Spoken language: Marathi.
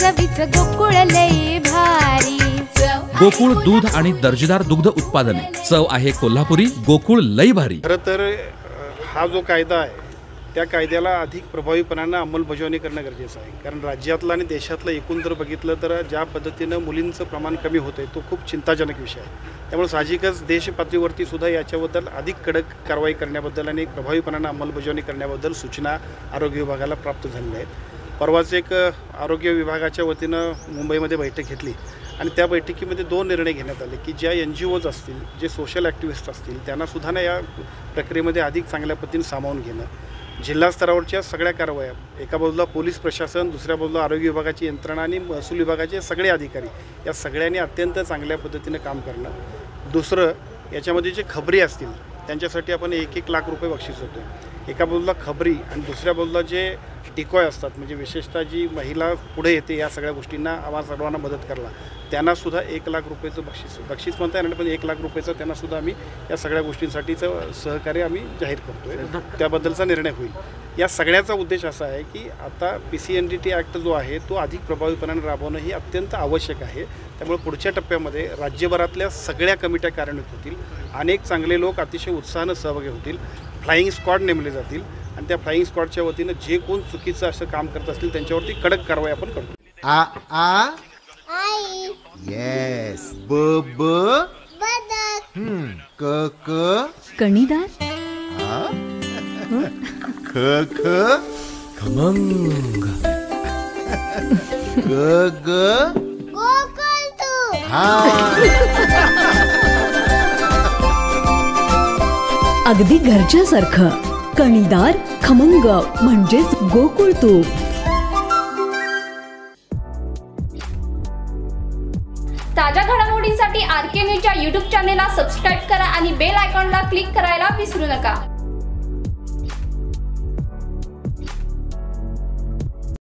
चवीच गोकुळ लई भारी। गोकुळ दूध आणि दर्जेदार दुग्ध उत्पादने, चव आहे कोल्हापुरी, गोकुळ लई भारी। खरं तर हा जो कायदा आहे त्या कायद्याला अधिक प्रभावीपणाने अंमलबजावणी करणं गरजेचं आहे, कारण राज्यातलं आणि देशातलं एकूण जर बघितलं तर ज्या पद्धतीनं मुलींचं प्रमाण कमी होतं आहे तो खूप चिंताजनक विषय आहे। त्यामुळे साहजिकच देश पातळीवरती सुद्धा याच्याबद्दल अधिक कडक कारवाई करण्याबद्दल आणि प्रभावीपणाने अंमलबजावणी करण्याबद्दल सूचना आरोग्य विभागाला प्राप्त झालेल्या आहेत। परवाच एक आरोग्य विभागाच्या वतीनं मुंबईमध्ये बैठक घेतली आणि त्या बैठकीमध्ये 2 निर्णय घेण्यात आले की ज्या NGOज असतील, जे सोशल ॲक्टिव्हिस्ट असतील, त्यांनासुद्धा ना या प्रक्रियेमध्ये अधिक चांगल्या पद्धतीने सामावून घेणं, जिल्हा स्तरावरच्या सगळ्या कारवाया, एका बाजूला पोलीस प्रशासन, दुसऱ्या बाजूला आरोग्य विभागाची यंत्रणा आणि महसूल विभागाचे सगळे अधिकारी या सगळ्यांनी अत्यंत चांगल्या पद्धतीने काम करणं। दुसरं, याच्यामध्ये जे खबरी असतील त्यांच्यासाठी आपण 1-1 लाख रुपये बक्षीस होतो। एका बाजूला खबरी आणि दुसऱ्या बाजूला जे डिकॉय असतात, म्हणजे विशेषतः जी महिला पुढे येते या सगळ्या गोष्टींना आम्हा सर्वांना मदत करायला, त्यांनासुद्धा 1 लाख रुपयेचं बक्षीस म्हणता येणार, पण 1 लाख रुपयेचं त्यांनासुद्धा आम्ही या सगळ्या गोष्टींसाठीचं सहकार्य आम्ही जाहीर करतो आहे, त्याबद्दलचा निर्णय होईल। या सगळ्याचा उद्देश असा आहे की आता PCNDT ॲक्ट जो आहे तो अधिक प्रभावीपणाने राबवणं ही अत्यंत आवश्यक आहे। त्यामुळे पुढच्या टप्प्यामध्ये राज्यभरातल्या सगळ्या कमिट्या कार्यान्वित होतील, अनेक चांगले लोक अतिशय उत्साहानं सहभागी होतील, फ्लाईंग स्क्वॉड नेमले जातील आणि त्या फ्लाईंग स्क्वॉडच्या वतीनं जे कोण चुकीचं असं काम करत असतील त्यांच्यावरती कडक कारवाई आपण करतो। आ आ आई येस ब ब बदक क क कणीदार, ख ख खमंग ग ग गोकुळ अगदी घरच्यासारखं कणीदार खमंग म्हणजेच गोकुळ तूप। ताज्या घडामोडींसाठी RK न्यूजच्या YouTube चॅनेलला सबस्क्राईब करा आणि बेल आयकॉनला क्लिक करायला विसरू नका।